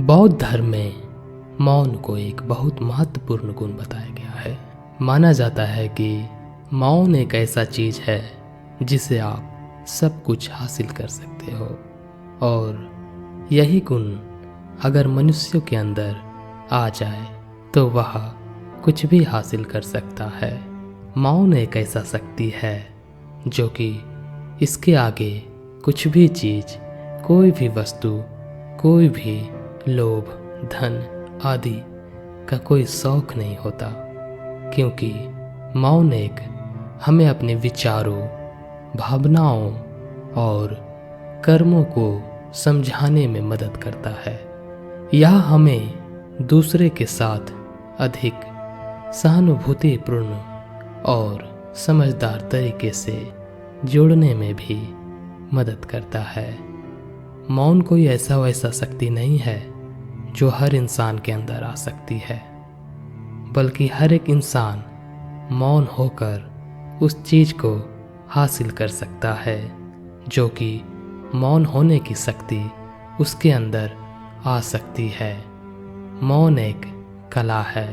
बौद्ध धर्म में मौन को एक बहुत महत्वपूर्ण गुण बताया गया है। माना जाता है कि मौन एक ऐसा चीज है जिसे आप सब कुछ हासिल कर सकते हो, और यही गुण अगर मनुष्यों के अंदर आ जाए तो वह कुछ भी हासिल कर सकता है। मौन एक ऐसा शक्ति है जो कि इसके आगे कुछ भी चीज, कोई भी वस्तु, कोई भी लोभ, धन आदि का कोई शौक नहीं होता, क्योंकि मौन एक हमें अपने विचारों, भावनाओं और कर्मों को समझाने में मदद करता है। यह हमें दूसरे के साथ अधिक सहानुभूतिपूर्ण और समझदार तरीके से जोड़ने में भी मदद करता है। मौन कोई ऐसा वैसा शक्ति नहीं है जो हर इंसान के अंदर आ सकती है, बल्कि हर एक इंसान मौन होकर उस चीज को हासिल कर सकता है जो कि मौन होने की शक्ति उसके अंदर आ सकती है। मौन एक कला है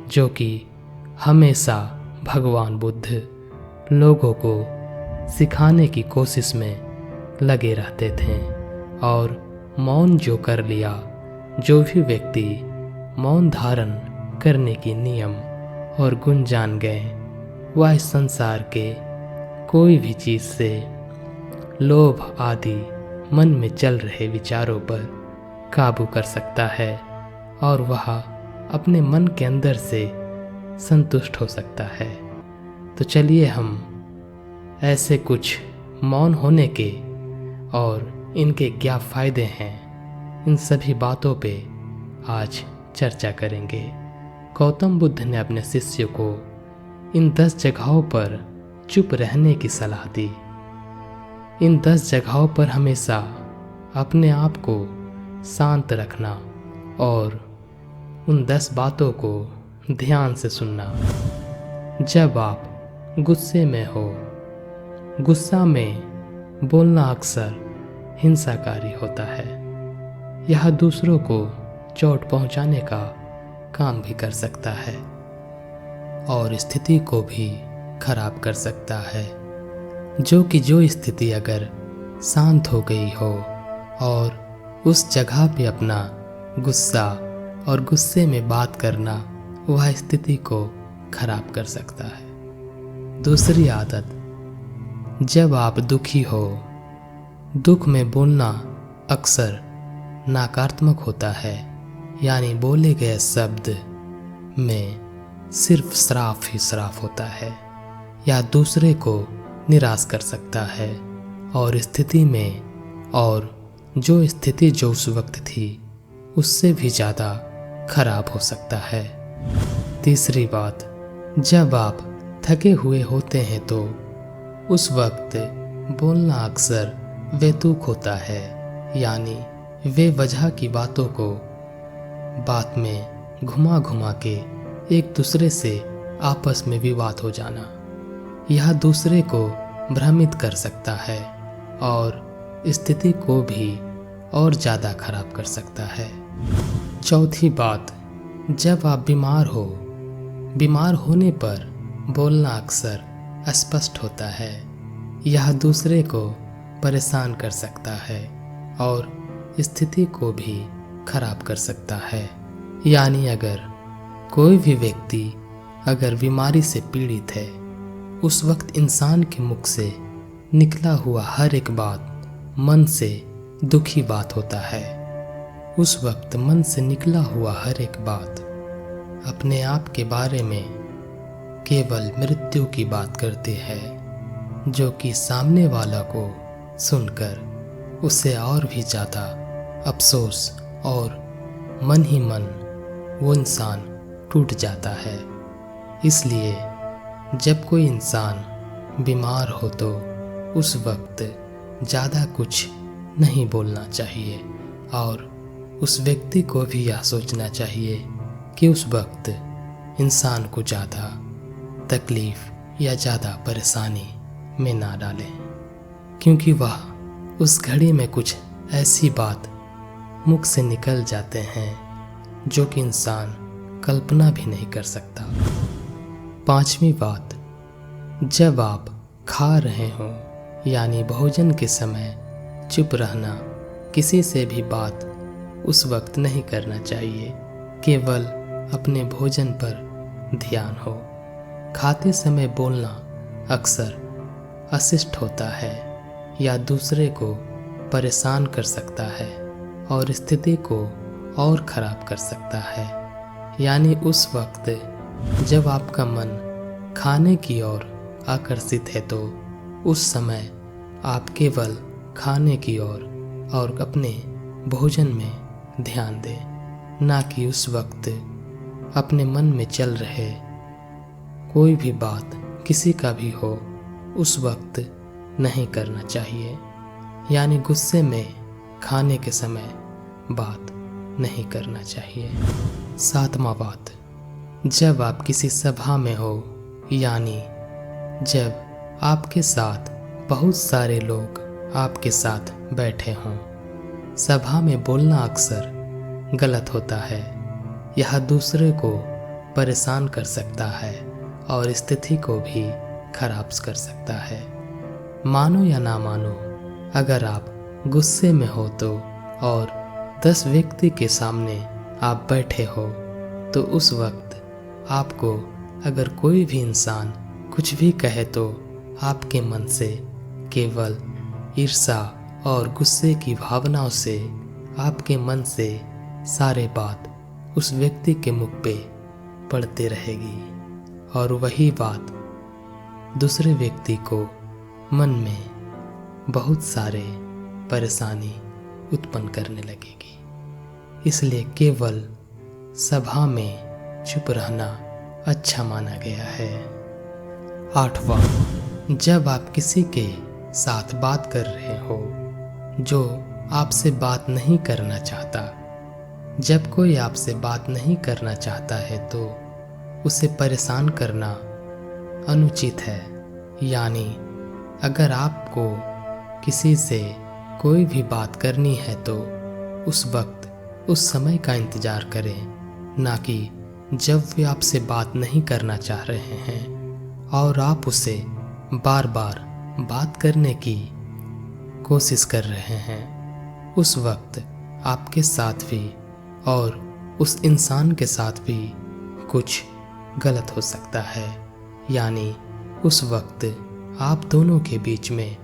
जो कि हमेशा भगवान बुद्ध लोगों को सिखाने की कोशिश में लगे रहते थे, और मौन जो कर लिया, जो भी व्यक्ति मौन धारण करने की नियम और गुण जान गए, वह इस संसार के कोई भी चीज से, लोभ आदि मन में चल रहे विचारों पर काबू कर सकता है, और वह अपने मन के अंदर से संतुष्ट हो सकता है। तो चलिए हम ऐसे कुछ मौन होने के और इनके क्या फायदे हैं, इन सभी बातों पे आज चर्चा करेंगे। गौतम बुद्ध ने अपने शिष्यों को इन 10 जगहों पर चुप रहने की सलाह दी। इन 10 जगहों पर हमेशा अपने आप को शांत रखना और उन 10 बातों को ध्यान से सुनना। जब आप गुस्से में हो, गुस्सा में बोलना अक्सर हिंसाकारी होता है। यह दूसरों को चोट पहुंचाने का काम भी कर सकता है और स्थिति को भी खराब कर सकता है। जो स्थिति अगर शांत हो गई हो और उस जगह पे अपना गुस्सा और गुस्से में बात करना, वह स्थिति को खराब कर सकता है। दूसरी आदत, जब आप दुखी हो, दुख में बोलना अक्सर नकारात्मक होता है, यानी बोले गए शब्द में सिर्फ श्राप ही श्राप होता है या दूसरे को निराश कर सकता है, और स्थिति में, और जो स्थिति जो उस वक्त थी उससे भी ज़्यादा खराब हो सकता है। तीसरी बात, जब आप थके हुए होते हैं तो उस वक्त बोलना अक्सर बेतुक होता है, यानी वे वजह की बातों को बात में घुमा घुमा के एक दूसरे से आपस में विवाद हो जाना, यह दूसरे को भ्रमित कर सकता है और स्थिति को भी और ज़्यादा खराब कर सकता है। चौथी बात, जब आप बीमार हो, बीमार होने पर बोलना अक्सर अस्पष्ट होता है, यह दूसरे को परेशान कर सकता है और स्थिति को भी खराब कर सकता है। यानी अगर कोई भी व्यक्ति अगर बीमारी से पीड़ित है, उस वक्त इंसान के मुख से निकला हुआ हर एक बात मन से दुखी बात होता है। उस वक्त मन से निकला हुआ हर एक बात अपने आप के बारे में केवल मृत्यु की बात करते हैं, जो कि सामने वाला को सुनकर उसे और भी ज़्यादा अफसोस और मन ही मन वो इंसान टूट जाता है। इसलिए जब कोई इंसान बीमार हो तो उस वक्त ज़्यादा कुछ नहीं बोलना चाहिए, और उस व्यक्ति को भी यह सोचना चाहिए कि उस वक्त इंसान को ज़्यादा तकलीफ़ या ज़्यादा परेशानी में ना डालें, क्योंकि वह उस घड़ी में कुछ ऐसी बात मुख से निकल जाते हैं जो कि इंसान कल्पना भी नहीं कर सकता। पांचवी बात, जब आप खा रहे हों यानी भोजन के समय चुप रहना, किसी से भी बात उस वक्त नहीं करना चाहिए, केवल अपने भोजन पर ध्यान हो। खाते समय बोलना अक्सर अशिष्ट होता है या दूसरे को परेशान कर सकता है और स्थिति को और ख़राब कर सकता है। यानी उस वक्त जब आपका मन खाने की ओर आकर्षित है तो उस समय आप केवल खाने की ओर और अपने भोजन में ध्यान दें, ना कि उस वक्त अपने मन में चल रहे कोई भी बात किसी का भी हो उस वक्त नहीं करना चाहिए। यानी गुस्से में खाने के समय बात नहीं करना चाहिए। सातवां बात, जब आप किसी सभा में हो यानी जब आपके साथ बहुत सारे लोग आपके साथ बैठे हों, सभा में बोलना अक्सर गलत होता है। यह दूसरे को परेशान कर सकता है और स्थिति को भी खराब कर सकता है। मानो या ना मानो, अगर आप गुस्से में हो तो और 10 व्यक्ति के सामने आप बैठे हो तो उस वक्त आपको अगर कोई भी इंसान कुछ भी कहे तो आपके मन से केवल ईर्ष्या और गुस्से की भावनाओं से आपके मन से सारे बात उस व्यक्ति के मुख पे पड़ती रहेगी और वही बात दूसरे व्यक्ति को मन में बहुत सारे परेशानी उत्पन्न करने लगेगी। इसलिए केवल सभा में चुप रहना अच्छा माना गया है। आठवां, जब आप किसी के साथ बात कर रहे हो जो आपसे बात नहीं करना चाहता, जब कोई आपसे बात नहीं करना चाहता है तो उसे परेशान करना अनुचित है। यानी अगर आपको किसी से कोई भी बात करनी है तो उस वक्त उस समय का इंतज़ार करें, ना कि जब वे आपसे बात नहीं करना चाह रहे हैं और आप उसे बार बार बात करने की कोशिश कर रहे हैं। उस वक्त आपके साथ भी और उस इंसान के साथ भी कुछ गलत हो सकता है। यानी उस वक्त आप दोनों के बीच में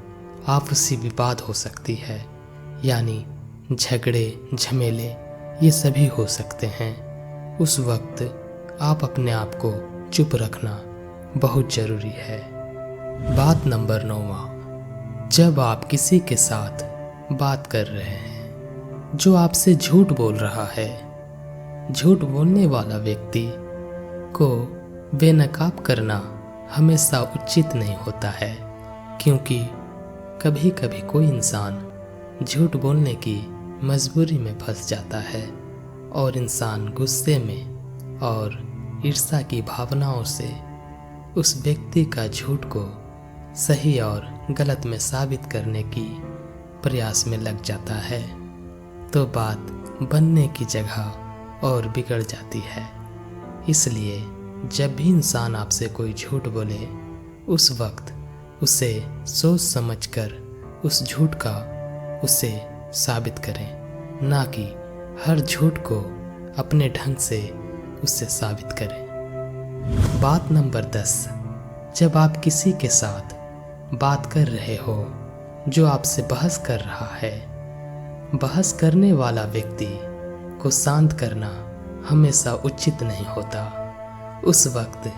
आपसी विवाद हो सकती है। यानी झगड़े झमेले ये सभी हो सकते हैं। उस वक्त आप अपने आप को चुप रखना बहुत ज़रूरी है। बात नंबर 9, जब आप किसी के साथ बात कर रहे हैं जो आपसे झूठ बोल रहा है, झूठ बोलने वाला व्यक्ति को बेनकाब करना हमेशा उचित नहीं होता है, क्योंकि कभी कभी कोई इंसान झूठ बोलने की मजबूरी में फंस जाता है और इंसान गुस्से में और ईर्ष्या की भावनाओं से उस व्यक्ति का झूठ को सही और गलत में साबित करने की प्रयास में लग जाता है, तो बात बनने की जगह और बिगड़ जाती है। इसलिए जब भी इंसान आपसे कोई झूठ बोले उस वक्त उसे सोच समझकर उस झूठ का उसे साबित करें, ना कि हर झूठ को अपने ढंग से उससे साबित करें। बात नंबर 10, जब आप किसी के साथ बात कर रहे हो जो आपसे बहस कर रहा है, बहस करने वाला व्यक्ति को शांत करना हमेशा उचित नहीं होता। उस वक्त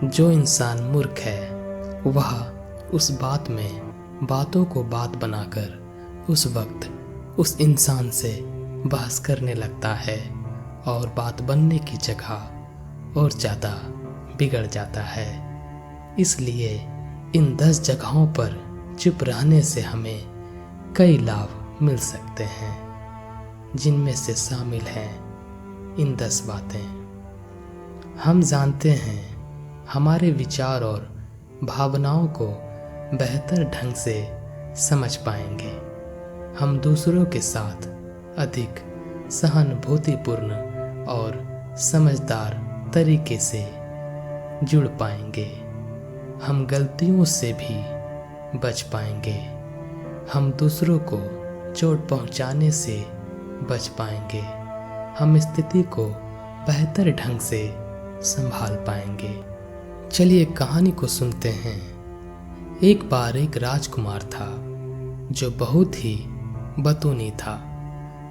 जो इंसान मूर्ख है वह उस बात में बातों को बात बनाकर उस वक्त उस इंसान से बहस करने लगता है और बात बनने की जगह और ज़्यादा बिगड़ जाता है। इसलिए इन 10 जगहों पर चुप रहने से हमें कई लाभ मिल सकते हैं, जिनमें से शामिल हैं इन 10 बातें। हम जानते हैं हमारे विचार और भावनाओं को बेहतर ढंग से समझ पाएंगे। हम दूसरों के साथ अधिक सहानुभूतिपूर्ण और समझदार तरीके से जुड़ पाएंगे। हम गलतियों से भी बच पाएंगे। हम दूसरों को चोट पहुंचाने से बच पाएंगे। हम स्थिति को बेहतर ढंग से संभाल पाएंगे। चलिए कहानी को सुनते हैं। एक बार एक राजकुमार था जो बहुत ही बतूनी था।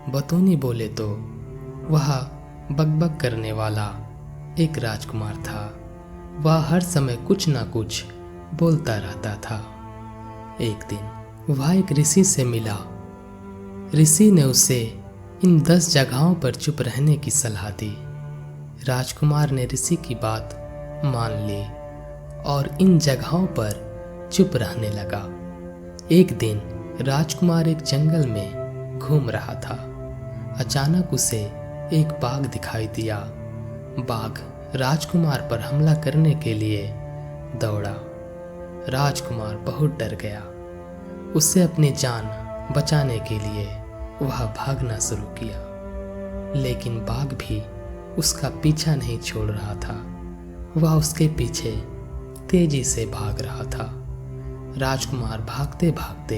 बतूनी बोले तो वह बकबक करने वाला एक राजकुमार था। वह हर समय कुछ ना कुछ बोलता रहता था। एक दिन वह एक ऋषि से मिला। ऋषि ने उसे इन 10 जगहों पर चुप रहने की सलाह दी। राजकुमार ने ऋषि की बात मान ली और इन जगहों पर चुप रहने लगा। एक दिन राजकुमार एक जंगल में घूम रहा था। अचानक उसे एक बाघ दिखाई दिया। बाघ राजकुमार पर हमला करने के लिए दौड़ा। राजकुमार बहुत डर गया। उससे अपनी जान बचाने के लिए वह भागना शुरू किया, लेकिन बाघ भी उसका पीछा नहीं छोड़ रहा था। वह उसके पीछे तेजी से भाग रहा था। राजकुमार भागते भागते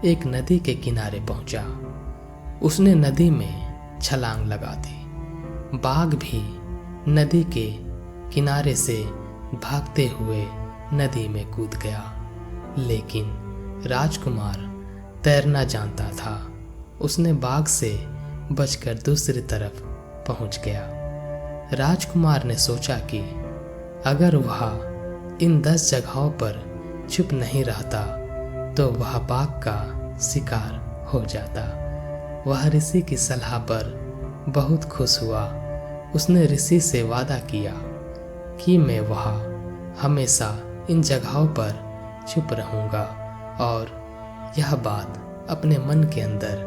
एक नदी के किनारे पहुंचा। उसने नदी में छलांग लगा दी। बाघ भी नदी के किनारे से भागते हुए नदी में कूद गया, लेकिन राजकुमार तैरना जानता था। उसने बाघ से बचकर दूसरी तरफ पहुंच गया। राजकुमार ने सोचा कि अगर वह इन 10 जगहों पर चुप नहीं रहता तो वह बाघ का शिकार हो जाता। वह ऋषि की सलाह पर बहुत खुश हुआ। उसने ऋषि से वादा किया कि मैं वह हमेशा इन जगहों पर चुप रहूंगा और यह बात अपने मन के अंदर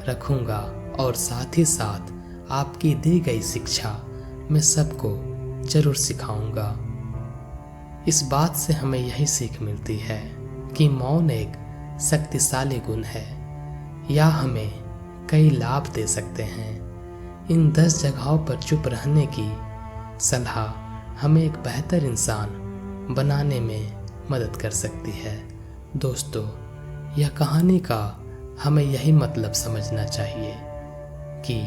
रखूंगा और साथ ही साथ आपकी दी गई शिक्षा मैं सबको जरूर सिखाऊंगा। इस बात से हमें यही सीख मिलती है कि मौन एक शक्तिशाली गुण है या हमें कई लाभ दे सकते हैं। इन 10 जगहों पर चुप रहने की सलाह हमें एक बेहतर इंसान बनाने में मदद कर सकती है। दोस्तों, यह कहानी का हमें यही मतलब समझना चाहिए कि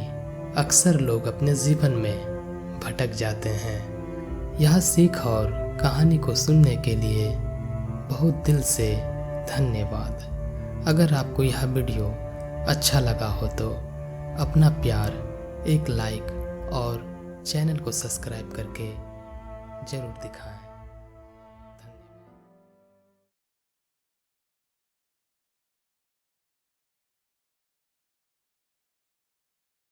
अक्सर लोग अपने जीवन में भटक जाते हैं। यह सीख और कहानी को सुनने के लिए बहुत दिल से धन्यवाद। अगर आपको यह वीडियो अच्छा लगा हो तो अपना प्यार एक लाइक और चैनल को सब्सक्राइब करके ज़रूर दिखाएं।